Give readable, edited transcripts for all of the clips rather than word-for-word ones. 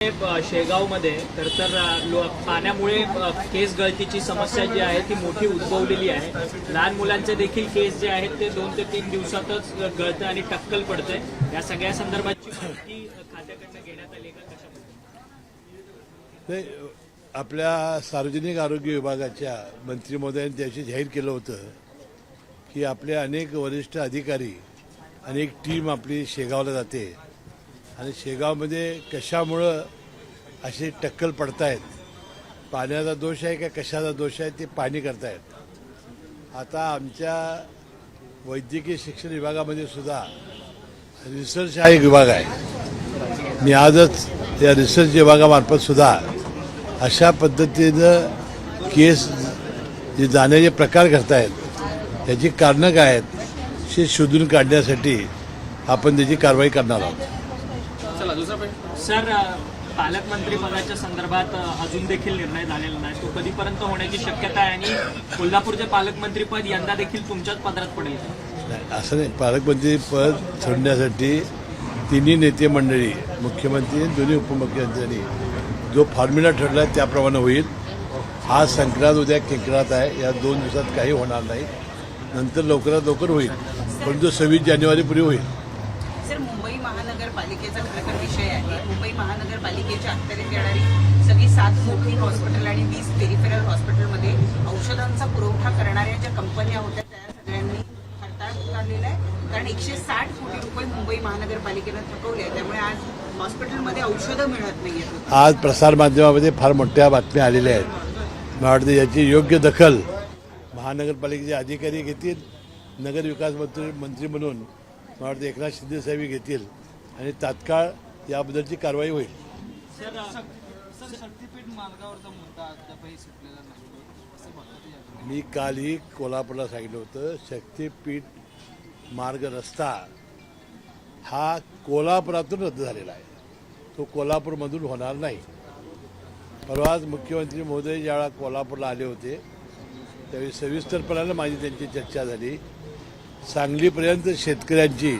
शेगावमध्ये तर पाण्यामुळे केस गळतीची समस्या जी आहे ती मोठी उद्भवलेली आहे। लहान मुलांचे देखील केस जे आहेत ते 2 ते 3 दिवसातच गळते आणि टक्कल पडते। या सगळ्या संदर्भाची माहिती खात्याकडून घेण्यात आली का कशामध्ये? आपल्या सार्वजनिक आरोग्य विभागाच्या मंत्री महोदयांनी त्याशी जाहीर केलं होतं की आपले अनेक वरिष्ठ अधिकारी अनेक टीम आपली शेगावला जाते आणि शेगावमध्ये कशामुळं असे टक्कल पडतायत, पाण्याचा दोष आहे का कशाचा दोष आहे ते पाहणी करतायत। आता आमच्या वैद्यकीय शिक्षण विभागामध्ये सुद्धा रिसर्च हा एक विभाग आहे। मी आजच या रिसर्च विभागामार्फत सुद्धा अशा पद्धतीनं केस जे जाण्याचे प्रकार घडतायत त्याची कारणं काय आहेत हे शोधून काढण्यासाठी आपण त्याची कारवाई करणार आहोत। सर, पालकमंत्री पदाच्या संदर्भात अजून देखील निर्णय झालेला नाही, तो कधीपर्यंत होण्याची शक्यता आहे आणि कोल्हापूरचे पालकमंत्री पद यंदा देखील तुमच्याच पदरात पडेल? नाही, असं नाही। पालकमंत्री पद सोडण्यासाठी तिन्ही नेते मंडळी, मुख्यमंत्री आणि दोन्ही उपमुख्यमंत्र्यांनी जो फॉर्म्युला ठरला आहे त्याप्रमाणे होईल। आज संक्रांत, उद्या किंक्रांत आहे, या 2 दिवसात काही होणार नाही, नंतर लवकरात लवकर होईल, पण जो 26 जानेवारीपूर्वी होईल। सर, मुंबई महानगरपालिकेचा खरं विषय आहे। मुंबई महानगरपालिकेच्या अखत्यारीत येणारी सगळी 7 मोठी हॉस्पिटल आणि 20 पेरिफेरल हॉस्पिटलमध्ये औषधांचा पुरवठा करणाऱ्या ज्या कंपन्या होत्या त्या सगळ्यांनी हरताळ पुकारलेला आहे, कारण 160 कोटी रुपये मुंबई महानगरपालिकेनं थकवले आहे। त्यामुळे आज हॉस्पिटलमध्ये औषधं मिळत नाहीयेत। आज प्रसारमाध्यमामध्ये फार मोठ्या बातम्या आलेल्या आहेत। मला वाटतं याची योग्य दखल महानगरपालिकेचे अधिकारी घेतील, नगर विकास मंत्री म्हणून मला वाटतं एकनाथ शिंदे साहेब घेतील आणि तात्काळ याबद्दलची कारवाई होईल। मी कालही कोल्हापूरला सांगितलं होतं, शक्तीपीठ मार्ग रस्ता हा कोल्हापुरातून रद्द झालेला आहे, तो कोल्हापूरमधून होणार नाही। परवाच मुख्यमंत्री महोदय ज्यावेळा कोल्हापूरला आले होते त्यावेळी सविस्तरपणाने माझी त्यांची चर्चा झाली। सांगलीपर्यंत शेतकऱ्यांची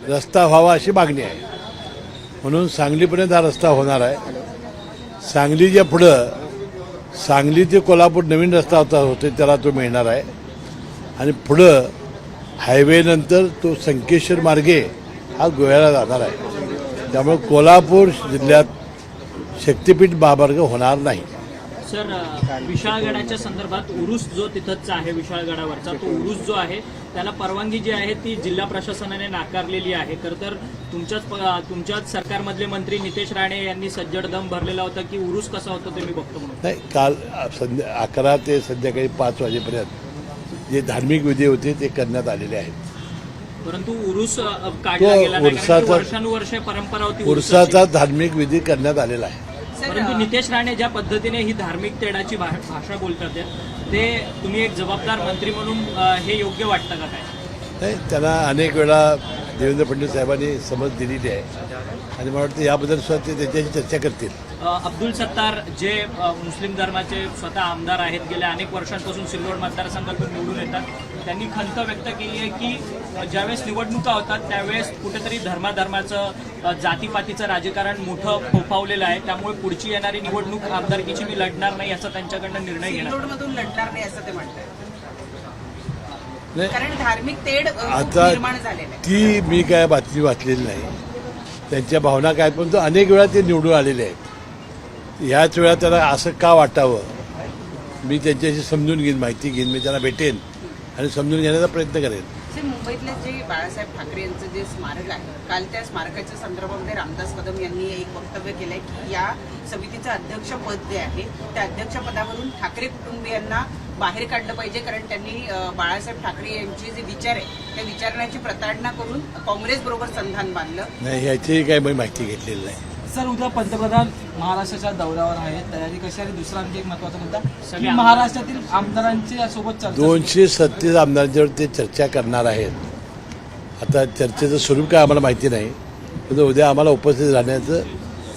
रस्ता व्हावा अशी मागणी आहे, म्हणून सांगलीपर्यंत हा रस्ता होणार आहे। सांगलीच्या पुढं सांगली ते कोल्हापूर नवीन रस्ता होते त्याला तो मिळणार आहे आणि पुढं हायवे नंतर तो संकेश्वर मार्गे हा गोव्याला जाणार आहे। त्यामुळे कोल्हापूर जिल्ह्यात शक्तीपीठ महामार्ग होणार नाही। सर, विशाळगडाच्या संदर्भात उरूस जो तिथंचा आहे विशाळगडावरचा, तो उरूस जो आहे त्याला परवानगी जी आहे ती जिल्हा प्रशासनाने नाकारलेली आहे। खरं तर तुमच्याच सरकारमधले मंत्री नितेश राणे यांनी सज्जड दम भरलेला होता की उरूस कसा होतो ते मी बघतो म्हणून। नाही, काल 11 ते संध्याकाळी 5 वाजेपर्यंत जे धार्मिक विधी होते ते करण्यात आलेले आहेत, परंतु उरूस काढला गेला नाही, वर्षानुवर्षे परंपरा होती उरसाचा धार्मिक विधी करण्यात आलेला आहे। परंतु नितेश राणे ज्या पद्धतीने ही धार्मिक तेडाची भाषा बोलतात ते तुम्ही एक जबाबदार मंत्री म्हणून हे योग्य वाटतं का? काय नाही, त्यांना अनेक वेळा देवेंद्र फडणवीस साहेबांनी समज दिलेली आहे आणि मला वाटतं याबद्दल सुद्धा ते त्याच्याशी चर्चा करतील। अब्दुल सत्तार जे मुस्लिम धर्माचे स्वतः आमदार आहेत, गेल्या अनेक वर्षांपासून सिल्लोड मतदारसंघातून निवडून येतात, त्यांनी खंत व्यक्त केली आहे की ज्यावेळेस निवडणुका होतात त्यावेळेस कुठेतरी धर्माचं जातीपातीचं राजकारण मोठं फोफावलेलं आहे, त्यामुळे पुढची येणारी निवडणूक आमदारकीची मी लढणार नाही असा त्यांच्याकडनं निर्णय घेणार। सिल्लोडमधून लढणार नाही असं ते म्हणतात, कारण धार्मिक तेढ आता निर्माण झालेलं आहे। ती मी काय बातमी वाचलेली नाही, त्यांच्या भावना काय, पण अनेक वेळा ते निवडून आलेले आहेत। ह्याच वेळा त्यांना असं का वाटावं मी त्यांच्याशी समजून घेईन, माहिती घेईन, मी त्यांना भेटेन आणि समजून घेण्याचा प्रयत्न करेन। मुंबईतले जे बाळासाहेब ठाकरे यांचं जे स्मारक आहे, काल त्या स्मारकाच्या संदर्भामध्ये रामदास कदम यांनी एक वक्तव्य केलंय की या समितीचं अध्यक्षपद जे आहे त्या अध्यक्षपदावरून ठाकरे कुटुंबियांना बाहेर काढलं पाहिजे, कारण त्यांनी बाळासाहेब ठाकरे यांचे जे विचार आहे त्या विचारण्याची प्रताडणा करून काँग्रेस बरोबर संधान बांधलं। नाही, ह्याची काही मी माहिती घेतलेली नाही। सर, उद्या पंतप्रधान महाराष्ट्राच्या दौऱ्यावर आहेत, तयारी कशी आहे? दुसरा आणखी एक महत्वाचा मुद्दा, महाराष्ट्रातील आमदारांच्या सोबत चर्चा 236 आमदारांच्यावर ते चर्चा करणार आहेत। आता चर्चेचं स्वरूप काय आम्हाला माहिती नाही, पण उद्या आम्हाला उपस्थित राहण्याचं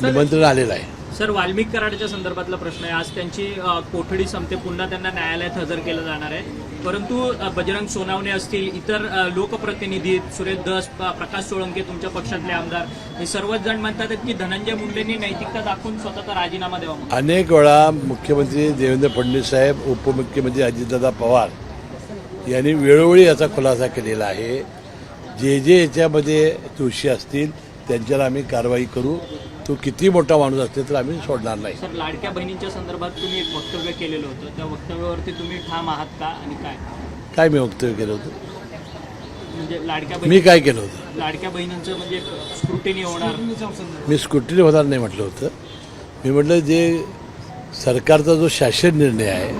निमंत्रण आलेलं आहे। सर, वाल्मिक कराडच्या संदर्भातला प्रश्न आहे. आज त्यांची कोठडी संपते, पुन्हा त्यांना न्यायालयात हजर केलं जाणार आहे. परंतु बजरंग सोनावणे असतील, इतर लोकप्रतिनिधी, सुरेश धस, प्रकाश सोळंके, तुमच्या पक्षातले आमदार, हे सर्वच जण म्हणतात की धनंजय मुंडेंनी नैतिकता दाखवून स्वतःचा राजीनामा द्यावा. अनेक वेळा मुख्यमंत्री देवेंद्र फडणवीस साहेब, उपमुख्यमंत्री अजितदादा पवार यांनी वेळोवेळी याचा खुलासा केलेला आहे. जे याच्यामध्ये दोषी असतील त्यांच्यावर आम्ही कारवाई करू. तो किती मोठा माणूस असतील तर आम्ही सोडणार नाही. सर, लाडक्या बहिणींच्या संदर्भात तुम्ही एक वक्तव्य केलेलं होतं, त्या वक्तव्यावरती तुम्ही ठाम आहात का आणि काय मी वक्तव्य केलं होतं? म्हणजे लाडक्या मी काय केलं होतं? लाडक्या बहिणींचं म्हणजे स्क्रुटिनी होणार. मी स्क्रुटिनी होणार नाही म्हटलं होतं. मी म्हटलं जे सरकारचा जो शासन निर्णय आहे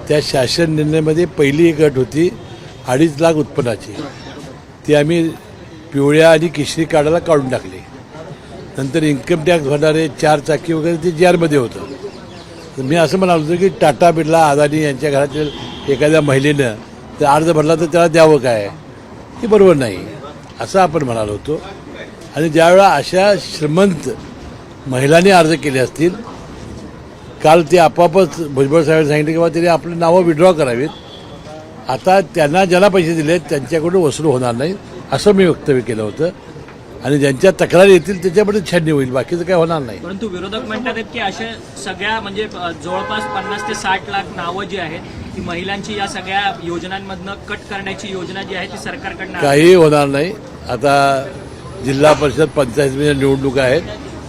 त्या शासन निर्णयामध्ये पहिली एक अट होती 2.5 लाख उत्पन्नाची. ती आम्ही पिवळ्या आणि केशरी कार्डाला काढून टाकली. नंतर इन्कम टॅक्स भरणारे 4 चाकी वगैरे ते GR होतं. तर मी असं म्हणालो होतो की टाटा, बिर्ला, अदानी यांच्या घरातील एखाद्या महिलेनं तर अर्ज भरला तर त्याला द्यावं काय, हे बरोबर नाही असं आपण म्हणालो होतो. आणि ज्यावेळा अशा श्रीमंत महिलांनी अर्ज केले असतील, काल ते आपोआपच भुजबळ साहेबांनी सांगितलं की बाबा त्यांनी आपली नावं विड्रॉ करावीत. आता त्यांना ज्याला पैसे दिले त्यांच्याकडून वसूल होणार नाही असं मी वक्तव्य केलं होतं. आणि ज्यांच्या तक्रारी येतील त्याच्यामध्ये छाननी होईल, बाकीचं काय होणार नाही. परंतु विरोधक म्हणतात की अशा सगळ्या म्हणजे जवळपास 50 ते 60 लाख नावं जी आहेत ती महिलांची या सगळ्या योजनांमधनं कट करण्याची योजना जी आहे ती सरकारकडनं काही होणार नाही. आता जिल्हा परिषद पंचायत निवडणुका आहेत,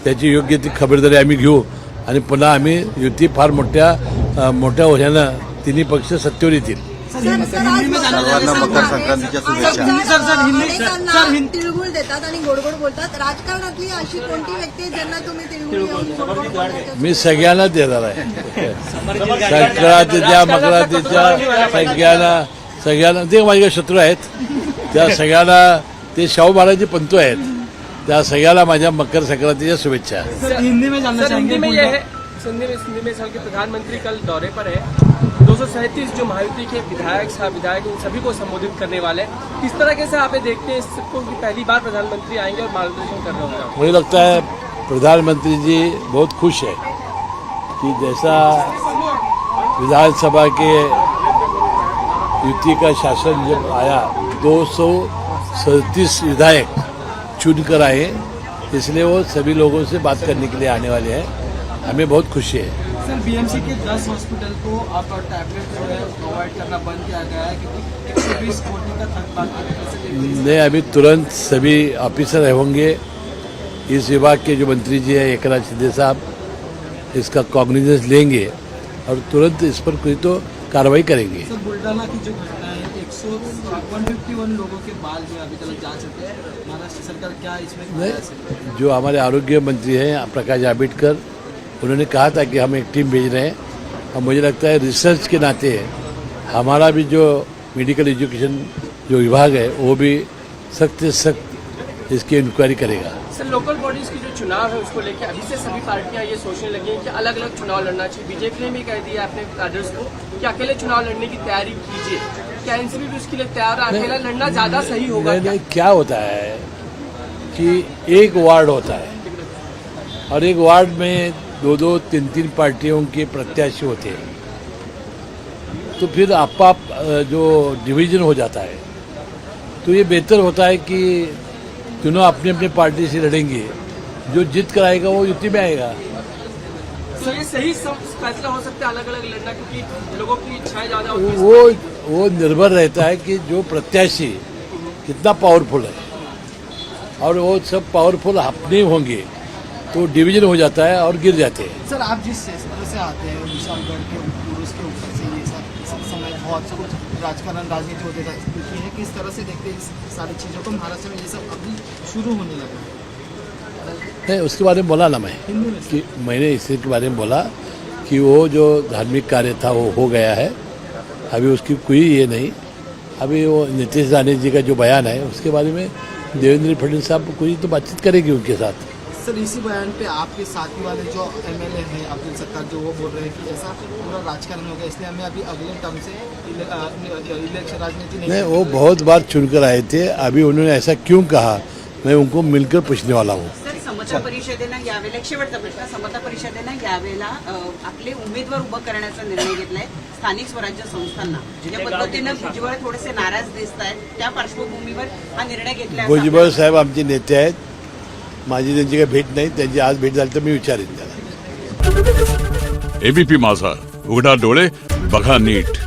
त्याची योग्य ती खबरदारी आम्ही घेऊ आणि पुन्हा आम्ही युती फार मोठ्या ओढ्यानं तिन्ही पक्ष सत्तेवर येतील. सर्वांना मकर संक्रांतीच्या शुभेच्छा. तिळगुळ देतात आणि गोडगोड बोलतात. राजकारणातली अशी कोणती व्यक्ती आहे ज्यांना तुम्ही तिळगुळ देऊन गोडगोड बोलतात? मी सगळ्यांना देणार आहे. संक्रांतीच्या, मकरांतीच्या सगळ्यांना ते माझे शत्रू आहेत, त्या सगळ्यांना ते शाहू महाराज पंतू आहेत, त्या सगळ्याला माझ्या मकर संक्रांतीच्या शुभेच्छा. हिंदी में जानना चाहेंगे. हिंदी में साल के प्रधानमंत्री कल दौरे पर है. 237 जो महायुति के विधायक उन सभी को संबोधित करने वाले हैं. किस तरह से आप देखते हैं इसको कि पहली बार प्रधानमंत्री आएंगे और मार्गदर्शन कर रहे होंगे? मुझे लगता है प्रधानमंत्री जी बहुत खुश है कि जैसा विधानसभा के युति का शासन जब आया 237 विधायक चुनकर आए, इसलिए वो सभी लोगों से बात करने के लिए आने वाले हैं. हमें बहुत खुशी है. सर, BMC के 10 हॉस्पिटल को अब टैबलेट जो है प्रोवाइड करना बंद किया गया है क्योंकि 120 कोटी का खर्च बाकी नहीं, अभी तुरंत सभी ऑफिसर होंगे. इस विभाग के जो मंत्री जी हैं एकनाथ शिंदे साहब इसका कॉग्निजेंस लेंगे और तुरंत इस पर कोई तो कार्रवाई करेंगे. सर, बुल्डाना की जो घटना है 151 लोगों के बाल जो अभी तक जांच होते हैं, महाराष्ट्र सरकार क्या इसमें नहीं, जो हमारे आरोग्य मंत्री हैं प्रकाश जावड़ेकर, उन्होंने कहा था कि हम एक टीम भेज रहे हैं. और मुझे लगता है रिसर्च के नाते हमारा भी जो मेडिकल एजुकेशन जो विभाग है वो भी सख्त से सख्त इसकी इंक्वायरी करेगा. सर, लोकल बॉडीज की जो चुनाव है उसको लेकर अभी से सभी पार्टियां ये सोचने लगी हैं कि अलग अलग चुनाव लड़ना चाहिए. बीजेपी ने भी कह दिया अपने कैडर्स को कि अकेले चुनाव लड़ने की तैयारी कीजिए. क्या एनसीपी भी उसके लिए तैयार है? अकेला लड़ना ज्यादा सही होगा? नहीं, क्या होता है कि एक वार्ड होता है और एक वार्ड में 2-2, 3-3 पार्टियों के प्रत्याशी होते हैं, तो फिर आप जो डिवीजन हो जाता है. तो ये बेहतर होता है कि दोनों अपनी अपनी पार्टी से लड़ेंगे, जो जीत कर आएगा वो युति में आएगा. सर, ये सही फैसला हो सकता है अलग अलग लड़ना, क्योंकि लोगों की इच्छाएं ज्यादा होती हैं. वो निर्भर रहता है कि जो प्रत्याशी कितना पावरफुल है, और वो सब पावरफुल अपने होंगे तो डिवीजन हो जाता है और गिर जाते हैं. सर, आप जिस क्षेत्र से आते हैं विशालगढ़ के पुरुष के ऊपर से ये सब समय बहुत सब कुछ राजकारण राजनीति होते रहती है, किस तरह से देखते हैं इस सारी चीज़ों को? महाराष्ट्र में ये सब अभी शुरू होने लगा नहीं, उसके बारे में बोला ना मैं हिंदी में. कि मैंने इसी के बारे में बोला कि वो जो धार्मिक कार्य था वो हो गया है. अभी उसकी कोई ये नहीं. अभी वो नीतीश राणे जी का जो बयान है उसके बारे में देवेंद्र फडणवीस साहब कोई तो बातचीत करेगी उनके साथ. सर, इसी बयान पे आपके साथी वाले जो MLA हैं अब्दुल सत्तार, जो वो बोल रहे हैं कि ऐसा पूरा राजकारण हो गया, इसलिए हमें अभी अगले टर्म से इलेक्शन राजनीति नहीं. वो बहुत बार चुनकर आए थे. अभी उन्होंने ऐसा क्यों कहा, मैं उनको मिलकर पूछने वाला हूँ. सर, समता परिषदेनं यावेळेला एक शेवटचा प्रश्न, समता परिषदेनं यावेळेला आपले उमेदवार उभं करण्याचा निर्णय घेतलाय स्थानिक स्वराज्य संस्थांना. ज्या पद्धतीनं भुजबळ थोडेसे नाराज दिसत आहेत त्या पार्श्वभूमीवर हा निर्णय घेतला आहे. भुजबळ साहेब आमचे नेते आहेत, माझी त्यांची काही भेट नाही, त्यांची आज भेट झाली तर मी विचारेन त्याला. एबीपी माझा, उघडा डोळे बघा नीट.